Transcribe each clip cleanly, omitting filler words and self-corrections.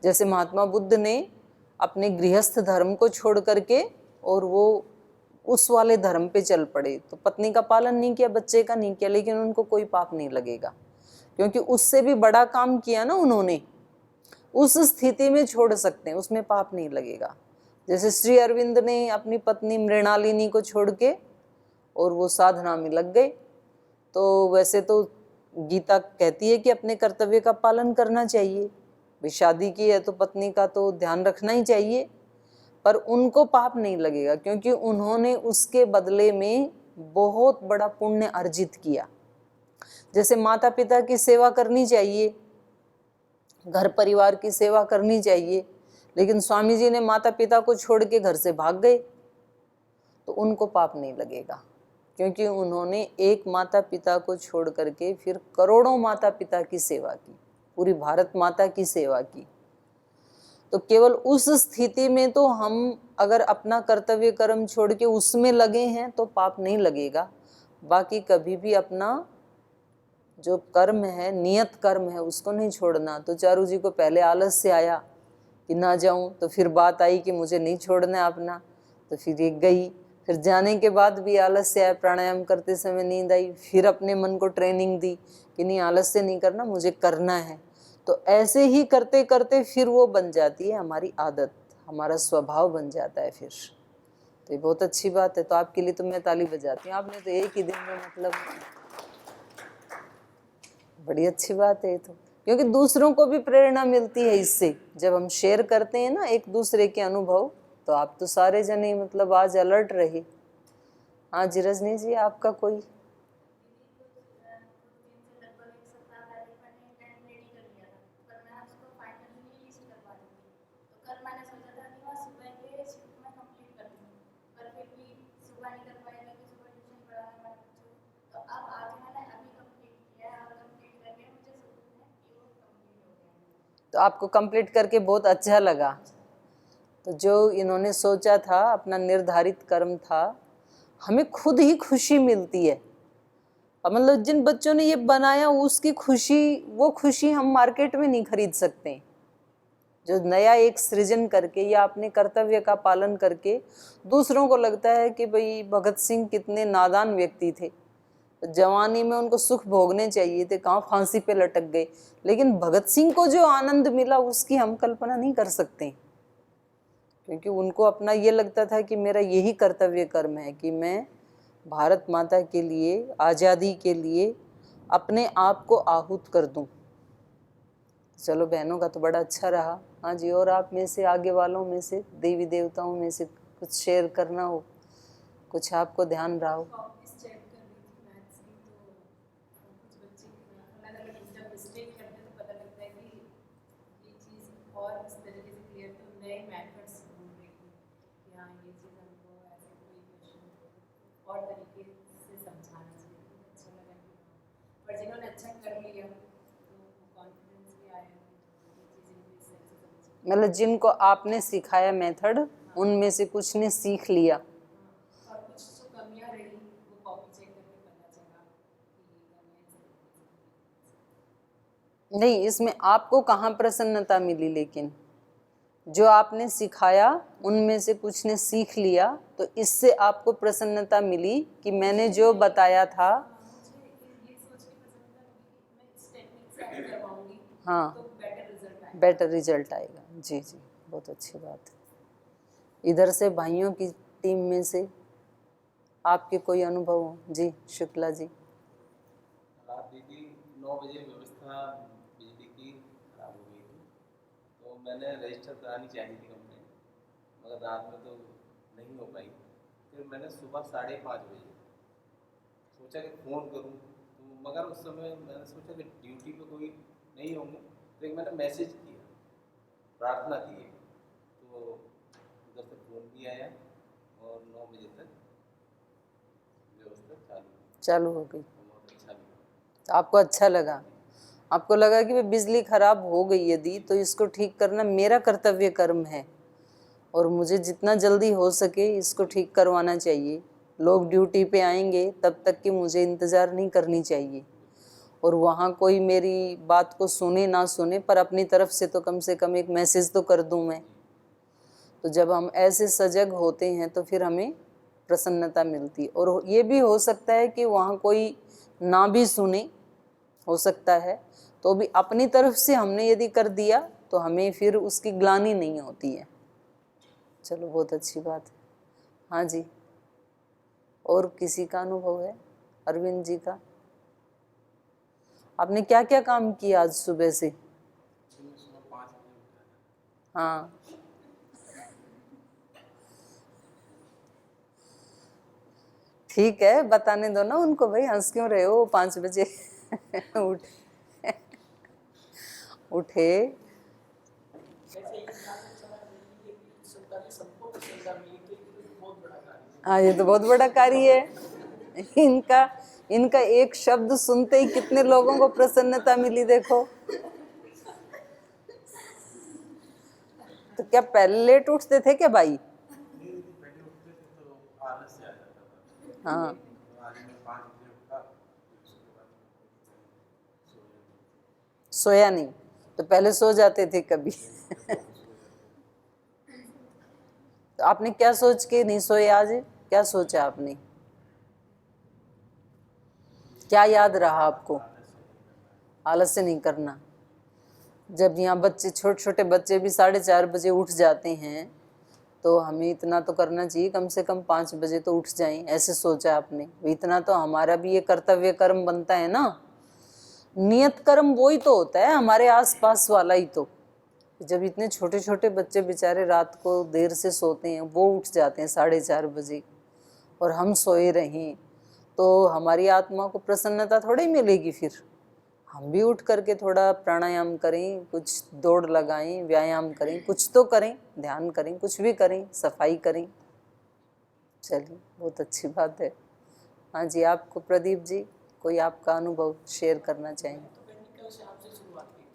जैसे महात्मा बुद्ध ने अपने गृहस्थ धर्म को छोड़ करके और वो उस वाले धर्म पे चल पड़े, तो पत्नी का पालन नहीं किया, बच्चे का नहीं किया, लेकिन उनको कोई पाप नहीं लगेगा, क्योंकि उससे भी बड़ा काम किया ना उन्होंने। उस स्थिति में छोड़ सकते हैं, उसमें पाप नहीं लगेगा। जैसे श्री अरविंद ने अपनी पत्नी मृणालिनी को छोड़ के और वो साधना में लग गए, तो वैसे तो गीता कहती है कि अपने कर्तव्य का पालन करना चाहिए, भी शादी की है तो पत्नी का तो ध्यान रखना ही चाहिए, पर उनको पाप नहीं लगेगा, क्योंकि उन्होंने उसके बदले में बहुत बड़ा पुण्य अर्जित किया। जैसे माता पिता की सेवा करनी चाहिए, घर परिवार की सेवा करनी चाहिए, लेकिन स्वामी जी ने माता पिता को छोड़ के घर से भाग गए, तो उनको पाप नहीं लगेगा, क्योंकि उन्होंने एक माता पिता को छोड़ करके फिर करोड़ों माता पिता की सेवा की, पूरी भारत माता की सेवा की। तो केवल उस स्थिति में तो हम अगर अपना कर्तव्य कर्म छोड़ के उसमें लगे हैं तो पाप नहीं लगेगा। बाकी कभी भी अपना जो कर्म है, नियत कर्म है, उसको नहीं छोड़ना। तो चारू जी को पहले आलस से आया कि ना जाऊं, तो फिर बात आई कि मुझे नहीं छोड़ना है अपना, तो फिर एक गई। फिर जाने के बाद भी आलस से आया, प्राणायाम करते समय नींद आई, फिर अपने मन को ट्रेनिंग दी कि नहीं, आलस से नहीं करना, मुझे करना है। तो ऐसे ही करते करते फिर वो बन जाती है हमारी आदत, हमारा स्वभाव बन जाता है फिर। तो ये बहुत अच्छी बात है। तो आपके लिए तो मैं ताली बजाती हूँ, आपने तो एक ही दिन में मतलब बड़ी अच्छी बात है ये तो, क्योंकि दूसरों को भी प्रेरणा मिलती है इससे। जब हम शेयर करते हैं ना एक दूसरे के अनुभव, तो आप तो सारे जने मतलब आज अलर्ट रहे। हाँ जी रजनी जी, आपका कोई? तो आपको कंप्लीट करके बहुत अच्छा लगा। तो जो इन्होंने सोचा था, अपना निर्धारित कर्म था, हमें खुद ही खुशी मिलती है। मतलब जिन बच्चों ने ये बनाया उसकी खुशी, वो खुशी हम मार्केट में नहीं खरीद सकते। जो नया एक सृजन करके या अपने कर्तव्य का पालन करके, दूसरों को लगता है कि भाई भगत सिंह कितने नादान व्यक्ति थे, जवानी में उनको सुख भोगने चाहिए थे, कहाँ फांसी पे लटक गए। लेकिन भगत सिंह को जो आनंद मिला उसकी हम कल्पना नहीं कर सकते, क्योंकि उनको अपना ये लगता था कि मेरा यही कर्तव्य कर्म है कि मैं भारत माता के लिए, आज़ादी के लिए अपने आप को आहूत कर दूं। चलो बहनों का तो बड़ा अच्छा रहा। हाँ जी, और आप में से आगे वालों में से, देवी देवताओं में से कुछ शेयर करना हो, कुछ आपको ध्यान रहा हो? मतलब जिनको आपने सिखाया मेथड, उनमें से कुछ ने सीख लिया। और कुछ जो कमियां रही वो कॉपी चेक करके पता चला कि नहीं, इसमें आपको कहाँ प्रसन्नता मिली? लेकिन जो आपने सिखाया उनमें से कुछ ने सीख लिया, तो इससे आपको प्रसन्नता मिली कि मैंने जो बताया था। हाँ, बेटर रिजल्ट आएगा। जी जी, बहुत अच्छी बात है। इधर से भाइयों की टीम में से आपके कोई अनुभव हो? जी शुक्ला जी। रात दीदी 9 बजे व्यवस्था बिजली की खराब हो गई थी, तो मैंने रजिस्टर करानी चाहिए थी कंप्लेन, मगर रात में तो नहीं हो पाई। फिर मैंने सुबह 5:30 बजे सोचा कि फ़ोन करूं, तो मगर उस समय मैंने सोचा कि ड्यूटी पे कोई नहीं होंगे, तो एक मैंने मैसेज किया, प्रार्थना की है, तो उधर से फ़ोन भी आया और 9 बजे तक व्यवस्था चालू हो गई। तो आपको अच्छा लगा? आपको लगा कि बिजली खराब हो गई यदि, तो इसको ठीक करना मेरा कर्तव्य कर्म है और मुझे जितना जल्दी हो सके इसको ठीक करवाना चाहिए। लोग ड्यूटी पे आएंगे तब तक कि मुझे इंतज़ार नहीं करनी चाहिए। और वहाँ कोई मेरी बात को सुने ना सुने, पर अपनी तरफ से तो कम से कम एक मैसेज तो कर दूँ मैं। तो जब हम ऐसे सजग होते हैं तो फिर हमें प्रसन्नता मिलती है। और ये भी हो सकता है कि वहाँ कोई ना भी सुने, हो सकता है, तो भी अपनी तरफ से हमने यदि कर दिया तो हमें फिर उसकी ग्लानि नहीं होती है। चलो बहुत अच्छी बात है। हाँ जी, और किसी का अनुभव है? अरविंद जी का, आपने क्या क्या काम किया आज सुबह से? सुबह 5 बजे उठा। हाँ, ठीक है, बताने दो ना उनको भाई, हंस क्यों रहे हो? 5 बजे उठे। हाँ, ये तो बहुत बड़ा कार्य है। इनका एक शब्द सुनते ही कितने लोगों को प्रसन्नता मिली देखो। तो क्या पहले लेट उठते थे क्या भाई? पहले उठते थे तो आलस से आ जाता था। हाँ, तो आज मैं 5 बजे उठा, उसके बाद सो जाता। सोया नहीं तो पहले सो जाते थे कभी? तो आपने क्या सोच के नहीं सोए आज? क्या सोचा आपने? क्या याद रहा आपको? आलस से नहीं करना। जब यहाँ बच्चे, छोटे छोटे बच्चे भी 4:30 बजे उठ जाते हैं, तो हमें इतना तो करना चाहिए, कम से कम 5 बजे तो उठ जाएं, ऐसे सोचा आपने? इतना तो हमारा भी ये कर्तव्य कर्म बनता है ना। नियत कर्म वही तो होता है हमारे आसपास वाला ही। तो जब इतने छोटे छोटे बच्चे बेचारे रात को देर से सोते हैं, वो उठ जाते हैं 4:30 बजे, और हम सोए रहें, तो हमारी आत्मा को प्रसन्नता थोड़ी मिलेगी। फिर हम भी उठ करके थोड़ा प्राणायाम करें, कुछ दौड़ लगाएं, व्यायाम करें, कुछ तो करें, ध्यान करें, कुछ भी करें, सफाई करें। चलिए, बहुत अच्छी बात है। हाँ जी, आपको प्रदीप जी कोई आपका अनुभव शेयर करना चाहेंगे? तो मैंने कल शाम से शुरुआत की थी।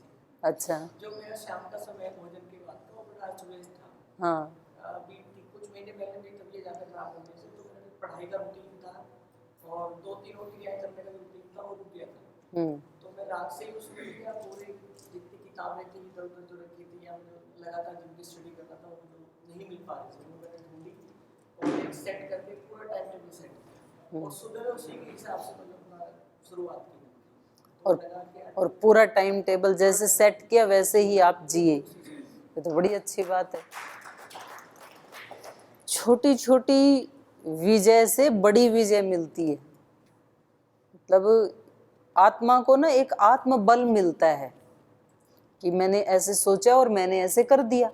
अच्छा। जो मेरा शाम का समय भोजन के बाद का, वो बड़ा सुबह था। हाँ। अभी कुछ महीने पहले मेरी तबीयत ज़्यादा खराब होने से तो मेरा पढ़ाई का रूटीन था, और 2-3 और क्रियाएं करने का रूटीन था, वो रुक गया था। तो मैं रात से ही उसमें गया, पूरे जितनी किताबें थी इधर उधर जो रखी थी, या मैं लगातार जिनकी स्टडी कर रहा था, वो जो नहीं मिल पा रही थी, वो मैंने ढूंढी और एक सेट करके पूरा टाइम टेबल सेट किया, और सुबह में उसी के हिसाब से मतलब अपना शुरुआत की। और पूरा टाइम टेबल जैसे सेट किया वैसे ही आप जिए, ये तो बड़ी अच्छी बात है। छोटी छोटी विजय से बड़ी विजय मिलती है। मतलब आत्मा को ना एक आत्म बल मिलता है कि मैंने ऐसे सोचा और मैंने ऐसे कर दिया,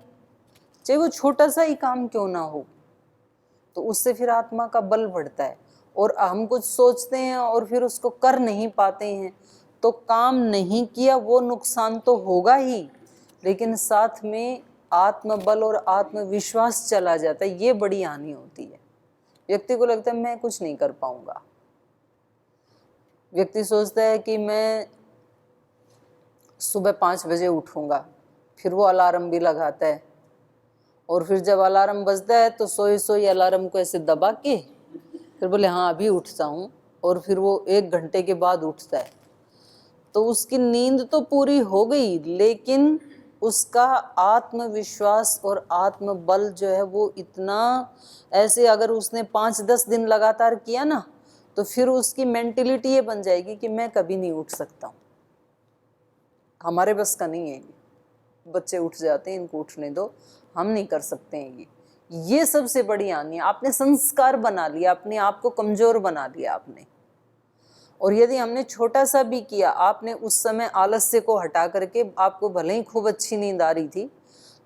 चाहे वो छोटा सा ही काम क्यों ना हो, तो उससे फिर आत्मा का बल बढ़ता है। और हम कुछ सोचते हैं और फिर उसको कर नहीं पाते हैं, तो काम नहीं किया वो नुकसान तो होगा ही, लेकिन साथ में आत्मबल और आत्मविश्वास चला जाता है, ये बड़ी हानि होती है। व्यक्ति को लगता है मैं कुछ नहीं कर पाऊंगा। व्यक्ति सोचता है कि मैं सुबह 5 बजे उठूंगा, फिर वो अलार्म भी लगाता है, और फिर जब अलार्म बजता है तो सोई सोई अलार्म को ऐसे दबा के फिर बोले हाँ अभी उठता हूँ, और फिर वो 1 घंटे के बाद उठता है। तो उसकी नींद तो पूरी हो गई, लेकिन उसका आत्मविश्वास और आत्मबल जो है वो इतना, ऐसे अगर उसने 5-10 दिन लगातार किया ना, तो फिर उसकी मेंटेलिटी ये बन जाएगी कि मैं कभी नहीं उठ सकता हूँ, हमारे बस का नहीं है ये, बच्चे उठ जाते हैं, इनको उठने दो, हम नहीं कर सकते हैं ये सबसे बड़ी हानि है। आपने संस्कार बना लिया, अपने आप को कमजोर बना लिया आपने। और यदि हमने छोटा सा भी किया, आपने उस समय आलस्य को हटा करके, आपको भले ही खूब अच्छी नींद आ रही थी,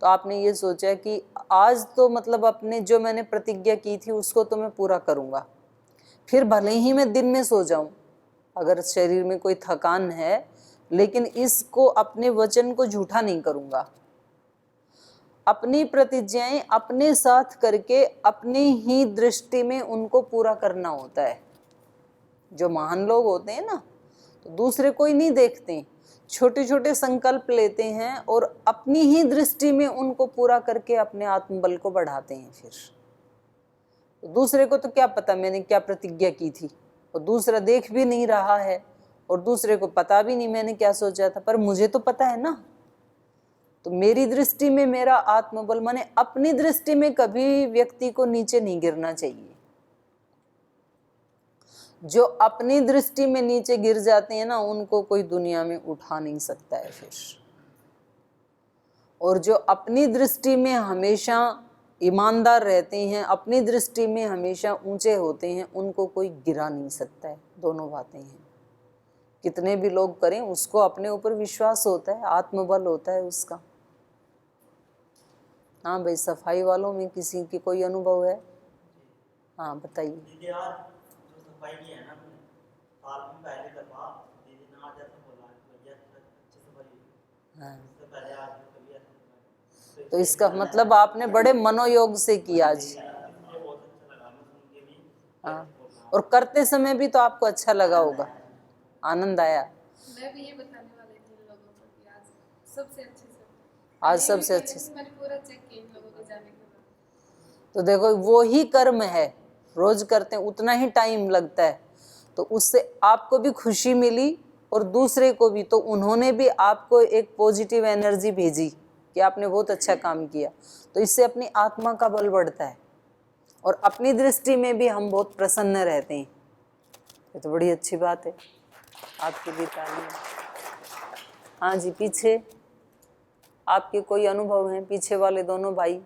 तो आपने ये सोचा कि आज तो मतलब अपने जो मैंने प्रतिज्ञा की थी उसको तो मैं पूरा करूँगा, फिर भले ही मैं दिन में सो जाऊँ अगर शरीर में कोई थकान है, लेकिन इसको अपने वचन को झूठा नहीं करूँगा। अपनी प्रतिज्ञाएं अपने साथ करके अपनी ही दृष्टि में उनको पूरा करना होता है। जो महान लोग होते हैं ना, तो दूसरे कोई नहीं देखते, छोटे छोटे संकल्प लेते हैं और अपनी ही दृष्टि में उनको पूरा करके अपने आत्मबल को बढ़ाते हैं। फिर तो दूसरे को तो क्या पता मैंने क्या प्रतिज्ञा की थी, और दूसरा देख भी नहीं रहा है और दूसरे को पता भी नहीं मैंने क्या सोचा था, पर मुझे तो पता है ना। तो मेरी दृष्टि में मेरा आत्मबल, माने अपनी दृष्टि में कभी व्यक्ति को नीचे नहीं गिरना चाहिए। जो अपनी दृष्टि में नीचे गिर जाते हैं ना, उनको कोई दुनिया में उठा नहीं सकता है फिर। और जो अपनी दृष्टि में हमेशा ईमानदार रहते हैं, अपनी दृष्टि में हमेशा ऊंचे होते हैं, उनको कोई गिरा नहीं सकता है। दोनों बातें हैं। कितने भी लोग करें, उसको अपने ऊपर विश्वास होता है, आत्मबल होता है उसका। हाँ भाई, सफाई वालों में किसी की कोई अनुभव है? हाँ बताइए। दीदी आज जो सफाई की है ना, साल में पहली दफा दीदी ने आज ऐसा बोला भैया अच्छी सफाई। हाँ, उससे पहले आज कभी ऐसा तो इसका मतलब आपने बड़े मनोयोग से किया आज। बहुत अच्छा लगा, मैं सुन के भी। हाँ, और करते समय भी तो आपको अच्छा लगा होगा, आनंद आया। मैं भी ये बताने वाली थी इन लोगों को कि आज सबसे अच्छे से आज सबसे अच्छे से मैंने पूरा चेक किया इन लोगों के जाने के बाद। तो देखो, वो ही कर्म है, रोज करते हैं, उतना ही टाइम लगता है, तो उससे आपको भी खुशी मिली और दूसरे को भी। तो उन्होंने भी आपको एक पॉजिटिव एनर्जी भेजी कि आपने बहुत अच्छा काम किया, तो इससे अपनी आत्मा का बल बढ़ता है और अपनी दृष्टि में भी हम बहुत प्रसन्न रहते हैं। ये तो बड़ी अच्छी बात है, आपकी भी तालियां। हाँ जी, पीछे आपके कोई अनुभव हैं? पीछे वाले दोनों भाई,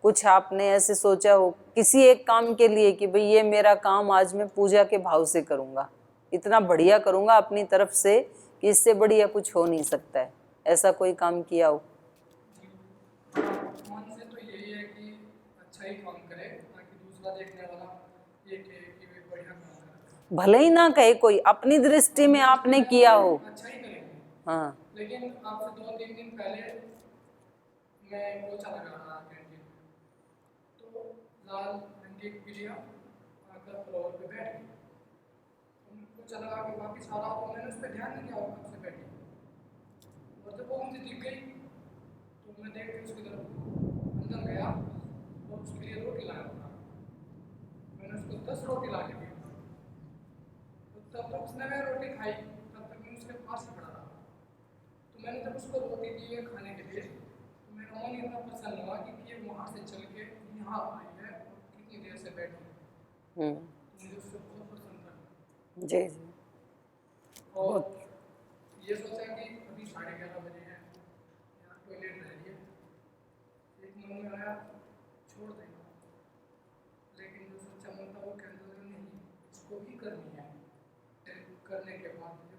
कुछ आपने ऐसे सोचा हो किसी एक काम के लिए कि भाई ये मेरा काम आज मैं पूजा के भाव से करूँगा, इतना बढ़िया करूँगा अपनी तरफ से कि इससे बढ़िया कुछ हो नहीं सकता है, ऐसा कोई काम किया हो? मन से तो यही है कि अच्छा ही काम करे, ताकि दूसरा देखने वाला ये कहे कि वे बढ़िया काम कर रहे हैं। भले ही ना कहे कोई, अपनी दृष्टि में आपने किया हो। अच्छा ही करेंगे। हाँ, लेकिन आपसे 2-3 दिन पहले मैं पोछा लगा रहा था कैंटीन में, तो लाल रंग की बिल्लियाँ आकर फ्लोर पे बैठ गई। पोछा लगा के वापिस आ रहा तो मैंने उस पर ध्यान नहीं दिया वो कब से बैठी, और जब वो मुझे दिख गई तो मैं देख के उसकी तरफ अंदर गया और उसके लिए रोटी लाया था। मैंने उसको 10 रोटी ला के दी, तो तब तक उसने वह रोटी खाई, तब तक मैं उसके पास ही खड़ा रहा। तो मैंने जब उसको रोटी दी है खाने के लिए, तो मेरा मन इतना प्रसन्न हुआ कि ये वहाँ से चल के यहाँ आई है और कितनी देर से बैठी है। मुझे उससे बहुत पसंद था। जी जी। और ये सोचा कि अभी 11:30 बजे है, यहाँ टॉयलेट रह रही है, एक मन में आया छोड़ देगा, लेकिन जो सोचा मन था वो कहने लगा नहीं, इसको भी करनी है। करने के बाद मुझे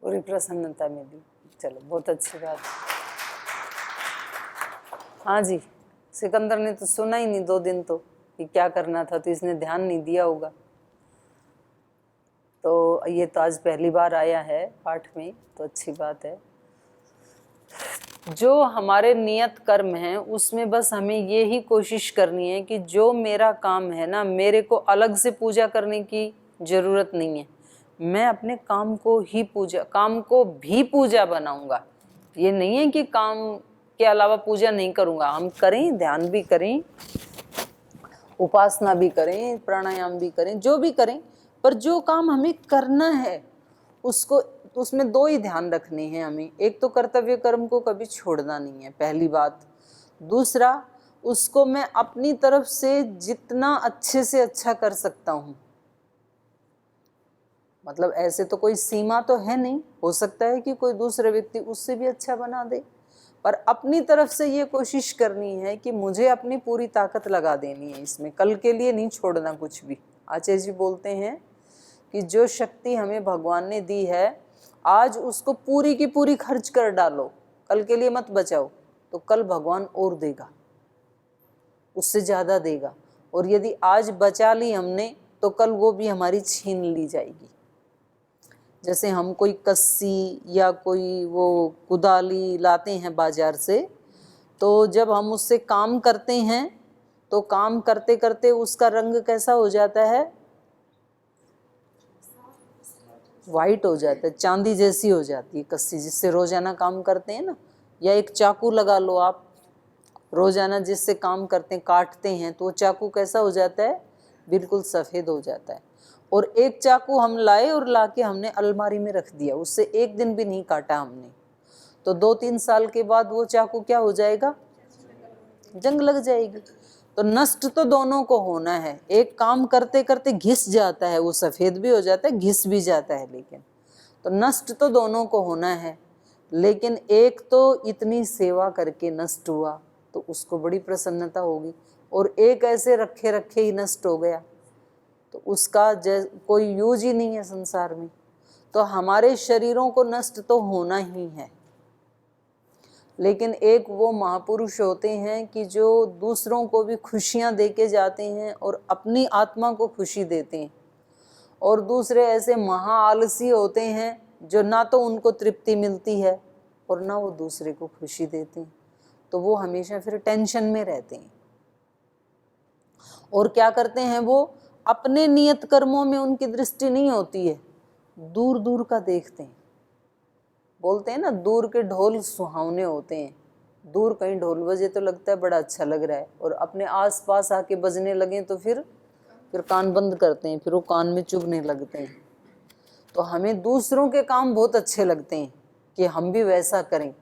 पूरी प्रसन्नता मिली। चलो, बहुत अच्छी बात। हाँ जी, सिकंदर ने तो सुना ही नहीं 2 दिन तो कि क्या करना था, तो इसने ध्यान नहीं दिया होगा। तो ये तो आज पहली बार आया है पाठ में, तो अच्छी बात है। जो हमारे नियत कर्म हैं उसमें बस हमें ये ही कोशिश करनी है कि जो मेरा काम है ना, मेरे को अलग से पूजा करने की ज़रूरत नहीं है। मैं अपने काम को ही पूजा, काम को भी पूजा बनाऊंगा। ये नहीं है कि काम के अलावा पूजा नहीं करूंगा। हम करें, ध्यान भी करें, उपासना भी करें, प्राणायाम भी करें, जो भी करें, पर जो काम हमें करना है उसको, उसमें 2 ही ध्यान रखने हैं हमें। एक तो कर्तव्य कर्म को कभी छोड़ना नहीं है, पहली बात। दूसरा, उसको मैं अपनी तरफ से जितना अच्छे से अच्छा कर सकता हूँ, मतलब ऐसे तो कोई सीमा तो है नहीं, हो सकता है कि कोई दूसरा व्यक्ति उससे भी अच्छा बना दे, पर अपनी तरफ से ये कोशिश करनी है कि मुझे अपनी पूरी ताकत लगा देनी है इसमें, कल के लिए नहीं छोड़ना कुछ भी। आचार्य जी बोलते हैं कि जो शक्ति हमें भगवान ने दी है, आज उसको पूरी की पूरी खर्च कर डालो, कल के लिए मत बचाओ, तो कल भगवान और देगा, उससे ज़्यादा देगा। और यदि आज बचा ली हमने, तो कल वो भी हमारी छीन ली जाएगी। जैसे हम कोई कस्सी या कोई वो कुदाली लाते हैं बाजार से, तो जब हम उससे काम करते हैं तो काम करते करते उसका रंग कैसा हो जाता है? वाइट हो जाता है, चांदी जैसी हो जाती है कस्सी, जिससे रोजाना काम करते हैं ना। या एक चाकू लगा लो आप, रोजाना जिससे काम करते हैं, काटते हैं, तो वो चाकू कैसा हो जाता है? बिल्कुल सफ़ेद हो जाता है। और एक चाकू हम लाए और लाके हमने अलमारी में रख दिया, उससे एक दिन भी नहीं काटा हमने, तो 2-3 साल के बाद वो चाकू क्या हो जाएगा, जंग लग जाएगी। तो नष्ट तो दोनों को होना है, एक काम करते करते घिस जाता है, वो सफ़ेद भी हो जाता है, घिस भी जाता है, लेकिन तो नष्ट तो दोनों को होना है। लेकिन एक तो इतनी सेवा करके नष्ट हुआ तो उसको बड़ी प्रसन्नता होगी, और एक ऐसे रखे रखे ही नष्ट हो गया तो उसका कोई यूज ही नहीं है संसार में। तो हमारे शरीरों को नष्ट तो होना ही है, लेकिन एक वो महापुरुष होते हैं कि जो दूसरों को भी खुशियां देके जाते हैं और अपनी आत्मा को खुशी देते हैं, और दूसरे ऐसे महा आलसी होते हैं जो ना तो उनको तृप्ति मिलती है और ना वो दूसरे को खुशी देते हैं, तो वो हमेशा फिर टेंशन में रहते हैं। और क्या करते हैं, वो अपने नियत कर्मों में उनकी दृष्टि नहीं होती है, दूर दूर का देखते हैं। बोलते हैं ना, दूर के ढोल सुहावने होते हैं, दूर कहीं ढोल बजे तो लगता है बड़ा अच्छा लग रहा है, और अपने आस पास आके बजने लगे तो फिर कान बंद करते हैं, फिर वो कान में चुभने लगते हैं। तो हमें दूसरों के काम बहुत अच्छे लगते हैं कि हम भी वैसा करें,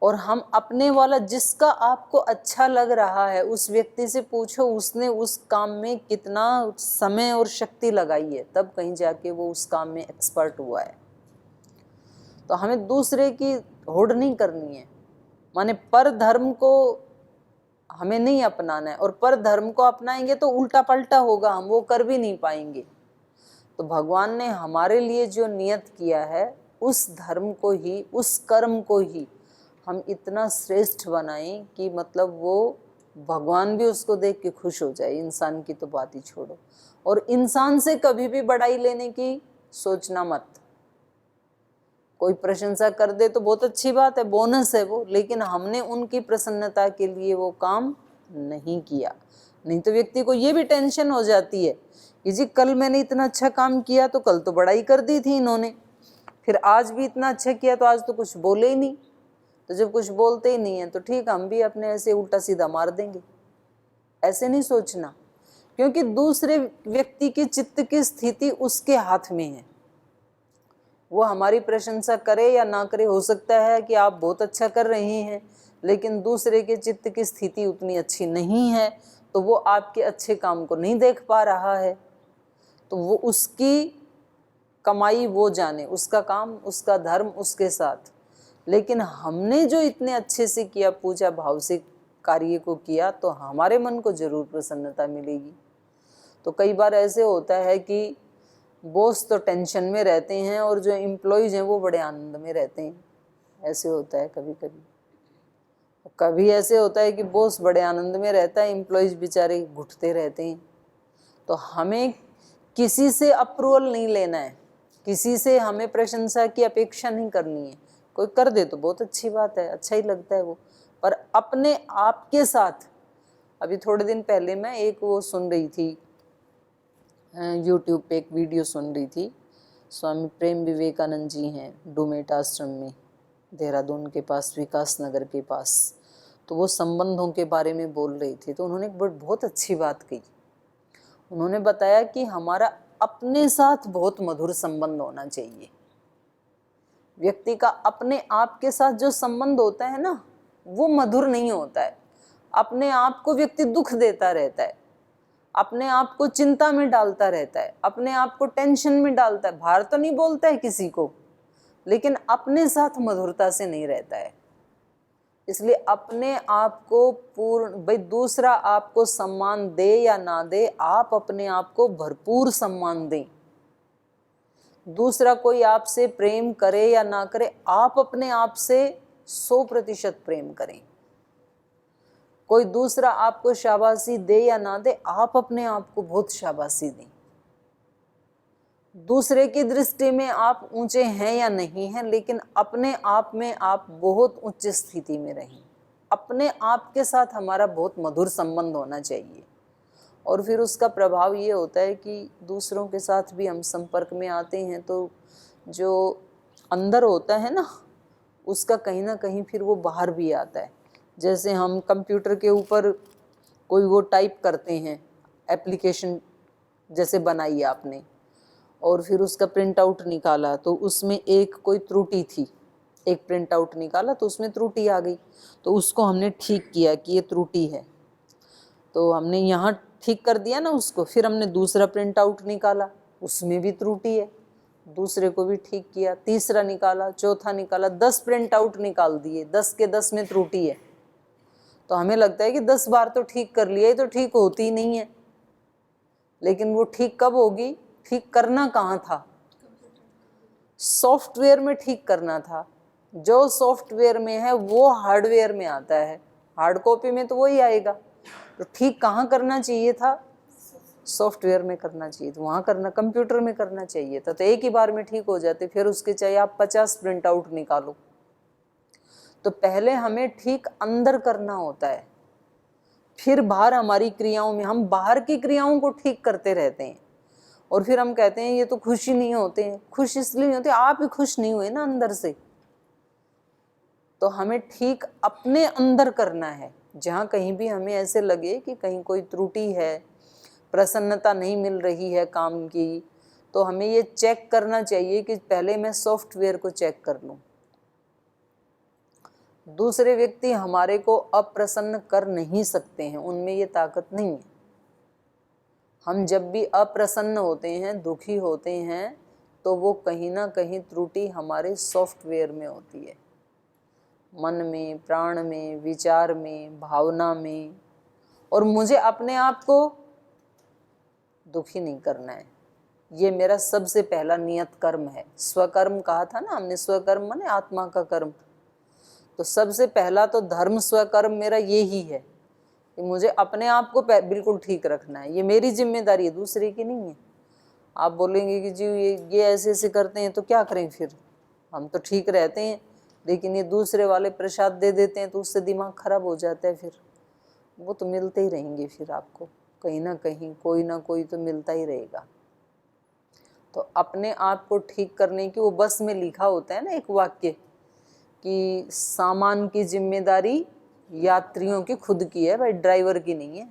और हम अपने वाला जिसका आपको अच्छा लग रहा है उस व्यक्ति से पूछो उसने उस काम में कितना समय और शक्ति लगाई है, तब कहीं जाके वो उस काम में एक्सपर्ट हुआ है। तो हमें दूसरे की होड़ नहीं करनी है, माने पर धर्म को हमें नहीं अपनाना है, और पर धर्म को अपनाएंगे तो उल्टा पलटा होगा, हम वो कर भी नहीं पाएंगे। तो भगवान ने हमारे लिए जो नियत किया है उस धर्म को ही, उस कर्म को ही हम इतना श्रेष्ठ बनाएं कि मतलब वो भगवान भी उसको देख के खुश हो जाए। इंसान की तो बात ही छोड़ो, और इंसान से कभी भी बड़ाई लेने की सोचना मत। कोई प्रशंसा कर दे तो बहुत अच्छी बात है, बोनस है वो, लेकिन हमने उनकी प्रसन्नता के लिए वो काम नहीं किया। नहीं तो व्यक्ति को ये भी टेंशन हो जाती है कि जी कल मैंने इतना अच्छा काम किया तो कल तो बड़ाई कर दी थी इन्होंने, फिर आज भी इतना अच्छा किया तो आज तो कुछ बोले ही नहीं। तो जब कुछ बोलते ही नहीं है तो ठीक, हम भी अपने ऐसे उल्टा सीधा मार देंगे। ऐसे नहीं सोचना, क्योंकि दूसरे व्यक्ति की चित्त की स्थिति उसके हाथ में है। वो हमारी प्रशंसा करे या ना करे, हो सकता है कि आप बहुत अच्छा कर रहे हैं लेकिन दूसरे के चित्त की स्थिति उतनी अच्छी नहीं है, तो वो आपके अच्छे काम को नहीं देख पा रहा है। तो वो उसकी कमाई वो जाने, उसका काम, उसका धर्म उसके साथ। लेकिन हमने जो इतने अच्छे से किया, पूजा भाव से कार्य को किया, तो हमारे मन को जरूर प्रसन्नता मिलेगी। तो कई बार ऐसे होता है कि बॉस तो टेंशन में रहते हैं और जो एम्प्लॉयज़ हैं वो बड़े आनंद में रहते हैं। ऐसे होता है कभी कभी। कभी ऐसे होता है कि बॉस बड़े आनंद में रहता है, एम्प्लॉयज़ बेचारे घुटते रहते हैं। तो हमें किसी से अप्रूवल नहीं लेना है, किसी से हमें प्रशंसा की अपेक्षा नहीं करनी है। कोई कर दे तो बहुत अच्छी बात है, अच्छा ही लगता है वो, पर अपने आप के साथ। अभी थोड़े दिन पहले मैं एक वो सुन रही थी, यूट्यूब पे एक वीडियो सुन रही थी। स्वामी प्रेम विवेकानंद जी हैं डूमेट आश्रम में, देहरादून के पास, विकास नगर के पास। तो वो संबंधों के बारे में बोल रही थी, तो उन्होंने एक बहुत अच्छी बात कही। उन्होंने बताया कि हमारा अपने साथ बहुत मधुर संबंध होना चाहिए। व्यक्ति का अपने आप के साथ जो संबंध होता है ना, वो मधुर नहीं होता है। अपने आप को व्यक्ति दुख देता रहता है, अपने आप को चिंता में डालता रहता है, अपने आप को टेंशन में डालता है। बाहर तो नहीं बोलता है किसी को, लेकिन अपने साथ मधुरता से नहीं रहता है। इसलिए अपने आप को पूर्ण, भाई दूसरा आपको सम्मान दे या ना दे, आप अपने आप को भरपूर सम्मान दें। दूसरा कोई आपसे प्रेम करे या ना करे, आप अपने आप से 100% प्रेम करें। कोई दूसरा आपको शाबाशी दे या ना दे, आप अपने आप को बहुत शाबाशी दें। दूसरे की दृष्टि में आप ऊंचे हैं या नहीं हैं, लेकिन अपने आप में आप बहुत उच्च स्थिति में रहें। अपने आप के साथ हमारा बहुत मधुर संबंध होना चाहिए, और फिर उसका प्रभाव ये होता है कि दूसरों के साथ भी हम संपर्क में आते हैं, तो जो अंदर होता है ना, उसका कहीं ना कहीं फिर वो बाहर भी आता है। जैसे हम कंप्यूटर के ऊपर कोई वो टाइप करते हैं, एप्लीकेशन जैसे बनाई आपने, और फिर उसका प्रिंट आउट निकाला तो उसमें एक कोई त्रुटि थी, एक प्रिंट आउट निकाला तो उसमें त्रुटि आ गई, तो उसको हमने ठीक किया कि ये त्रुटि है, तो हमने यहाँ ठीक कर दिया ना उसको। फिर हमने दूसरा प्रिंट आउट निकाला, उसमें भी त्रुटि है, दूसरे को भी ठीक किया, तीसरा निकाला, चौथा निकाला, 10 प्रिंट आउट निकाल दिए, 10 के 10 में त्रुटि है। तो हमें लगता है कि 10 बार तो ठीक कर लिया, ये तो ठीक होती ही नहीं है। लेकिन वो ठीक कब होगी? ठीक करना कहाँ था? सॉफ्टवेयर में ठीक करना था। जो सॉफ्टवेयर में है वो हार्डवेयर में आता है, हार्ड कॉपी में तो वही आएगा। तो ठीक कहाँ करना चाहिए था? सॉफ्टवेयर में करना चाहिए था, वहाँ करना, कंप्यूटर में करना चाहिए था, तो एक ही बार में ठीक हो जाते। फिर उसके चाहिए आप 50 प्रिंट आउट निकालो। तो पहले हमें ठीक अंदर करना होता है, फिर बाहर हमारी क्रियाओं में, हम बाहर की क्रियाओं को ठीक करते रहते हैं और फिर हम कहते हैं ये तो खुश ही नहीं होते हैं। खुश इसलिए नहीं होते, आप ही खुश नहीं हुए ना अंदर से। तो हमें ठीक अपने अंदर करना है। जहाँ कहीं भी हमें ऐसे लगे कि कहीं कोई त्रुटि है, प्रसन्नता नहीं मिल रही है काम की, तो हमें ये चेक करना चाहिए कि पहले मैं सॉफ्टवेयर को चेक कर लूँ। दूसरे व्यक्ति हमारे को अप्रसन्न कर नहीं सकते हैं, उनमें ये ताकत नहीं है। हम जब भी अप्रसन्न होते हैं, दुखी होते हैं, तो वो कहीं ना कहीं त्रुटि हमारे सॉफ्टवेयर में होती है, मन में, प्राण में, विचार में, भावना में। और मुझे अपने आप को दुखी नहीं करना है, ये मेरा सबसे पहला नियत कर्म है। स्वकर्म कहा था ना हमने, स्वकर्म माने आत्मा का कर्म। तो सबसे पहला तो धर्म स्वकर्म मेरा यही है कि मुझे अपने आप को बिल्कुल ठीक रखना है। ये मेरी जिम्मेदारी है, दूसरे की नहीं है। आप बोलेंगे कि जी ये ऐसे ऐसे करते हैं तो क्या करें, फिर हम तो ठीक रहते हैं, लेकिन ये दूसरे वाले प्रसाद दे देते हैं तो उससे दिमाग खराब हो जाता है। फिर वो तो मिलते ही रहेंगे, फिर आपको कहीं ना कहीं कोई ना कोई तो मिलता ही रहेगा। तो अपने आप को ठीक करने की, वो बस में लिखा होता है ना एक वाक्य कि सामान की जिम्मेदारी यात्रियों की खुद की है भाई, ड्राइवर की नहीं है।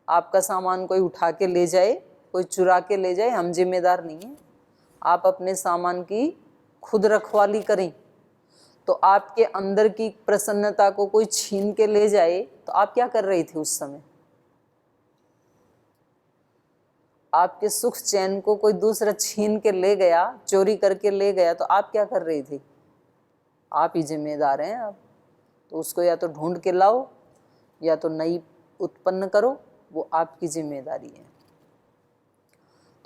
आपका सामान कोई उठा के ले जाए, कोई चुरा के ले जाए, हम जिम्मेदार नहीं हैं। आप अपने सामान की खुद रखवाली करें। तो आपके अंदर की प्रसन्नता को कोई छीन के ले जाए तो आप क्या कर रही थी उस समय? आपके सुख चैन को कोई दूसरा छीन के ले गया, चोरी करके ले गया, तो आप क्या कर रही थी? आप ही जिम्मेदार हैं आप। तो उसको या तो ढूंढ के लाओ या तो नई उत्पन्न करो, वो आपकी जिम्मेदारी है।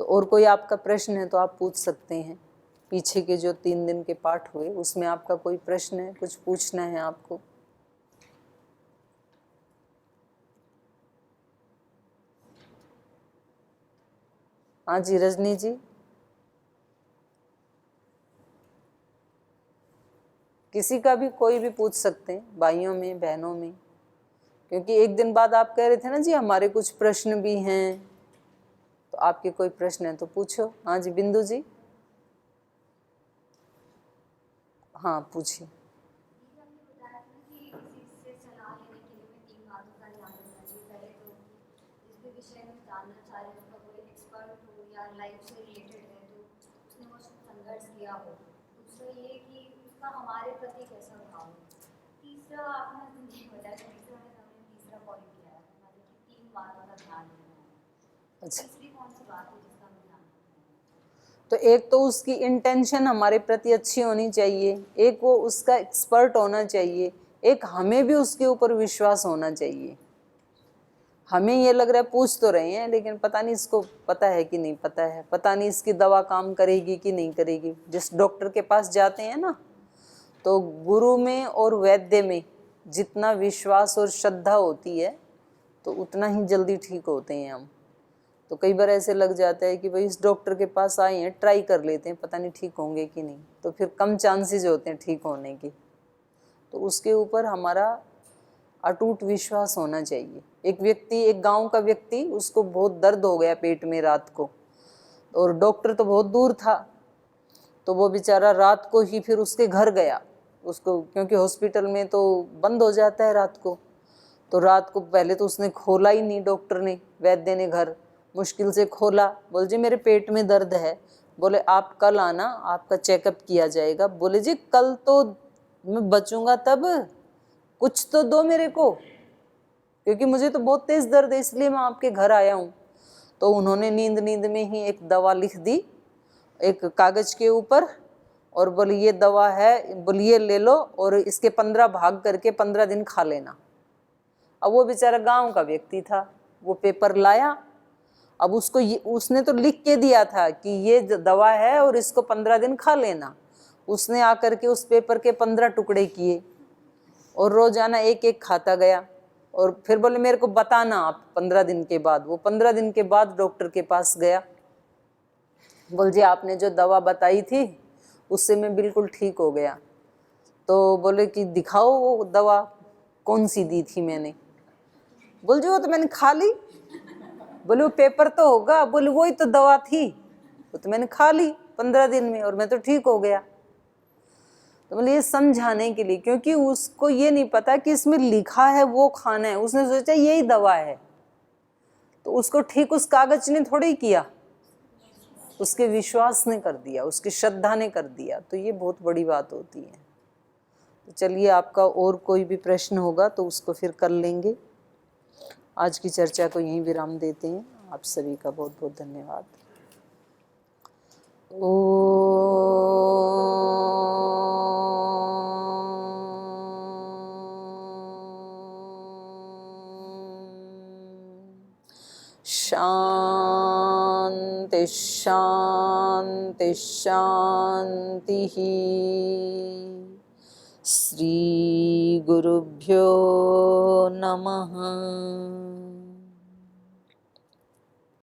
तो और कोई आपका प्रश्न है तो आप पूछ सकते हैं। पीछे के जो 3 दिन के पाठ हुए उसमें आपका कोई प्रश्न है, कुछ पूछना है आपको? हाँ जी रजनी जी, किसी का भी, कोई भी पूछ सकते हैं, भाइयों में, बहनों में। क्योंकि एक दिन बाद आप कह रहे थे ना जी हमारे कुछ प्रश्न भी हैं, तो आपके कोई प्रश्न है तो पूछो। हाँ जी बिंदु जी, हाँ पूछिए। हमारे प्रति कैसा भाव है। तीसरा आपने बताया, तीसरा पॉइंट किया है मतलब कि 3 बातों का ध्यान रखना है। अच्छा, तीसरी कौन सी बात है जिसका हम ध्यान रखना है? तो एक तो उसकी इंटेंशन हमारे प्रति अच्छी होनी चाहिए, एक वो उसका एक्सपर्ट होना चाहिए, एक हमें भी उसके ऊपर विश्वास होना चाहिए। हमें ये लग रहा है पूछ तो रहे हैं लेकिन पता नहीं इसको पता है कि नहीं पता है, पता नहीं इसकी दवा काम करेगी कि नहीं करेगी। जिस डॉक्टर के पास जाते हैं ना, तो गुरु में और वैद्य में जितना विश्वास और श्रद्धा होती है तो उतना ही जल्दी ठीक होते हैं हम। तो कई बार ऐसे लग जाता है कि भाई इस डॉक्टर के पास आए हैं, ट्राई कर लेते हैं, पता नहीं ठीक होंगे कि नहीं, तो फिर कम चांसेस होते हैं ठीक होने के। तो उसके ऊपर हमारा अटूट विश्वास होना चाहिए। एक व्यक्ति, एक गांव का व्यक्ति, उसको बहुत दर्द हो गया पेट में रात को, और डॉक्टर तो बहुत दूर था, तो वो बेचारा रात को ही फिर उसके घर गया उसको, क्योंकि हॉस्पिटल में तो बंद हो जाता है रात को। तो रात को पहले तो उसने खोला ही नहीं डॉक्टर ने, वैद्य ने घर, मुश्किल से खोला, बोले जी मेरे पेट में दर्द है। बोले आप कल आना, आपका चेकअप किया जाएगा। बोले जी कल तो मैं बचूंगा तब, कुछ तो दो मेरे को, क्योंकि मुझे तो बहुत तेज दर्द है, इसलिए मैं आपके घर आया हूँ। तो उन्होंने नींद में ही एक दवा लिख दी एक कागज के ऊपर, और बोले ये दवा है, बोले ये ले लो और इसके 15 भाग करके 15 दिन खा लेना। अब वो बेचारा गांव का व्यक्ति था, वो पेपर लाया। अब उसको उसने तो लिख के दिया था कि ये दवा है और इसको 15 दिन खा लेना। उसने आकर के उस पेपर के 15 टुकड़े किए और रोजाना एक एक खाता गया। और फिर बोले मेरे को बताना आप 15 दिन के बाद। वो 15 दिन के बाद डॉक्टर के पास गया। बोल जी आपने जो दवा बताई थी उससे मैं बिल्कुल ठीक हो गया। तो बोले कि दिखाओ वो दवा कौन सी दी थी मैंने। बोल जी वो तो मैंने खा ली। बोले वो पेपर तो होगा। बोले वही तो दवा थी, वो तो मैंने खा ली 15 दिन में और मैं तो ठीक हो गया। तो बोले ये समझाने के लिए, क्योंकि उसको ये नहीं पता कि इसमें लिखा है वो खाना है, उसने सोचा यही दवा है। तो उसको ठीक उस कागज ने थोड़ी किया, उसके विश्वास ने कर दिया, उसकी श्रद्धा ने कर दिया। तो ये बहुत बड़ी बात होती है। तो चलिए आपका और कोई भी प्रश्न होगा तो उसको फिर कर लेंगे। आज की चर्चा को यहीं विराम देते हैं। आप सभी का बहुत बहुत धन्यवाद। शांति शांति शांति। श्री गुरुभ्यो नमः।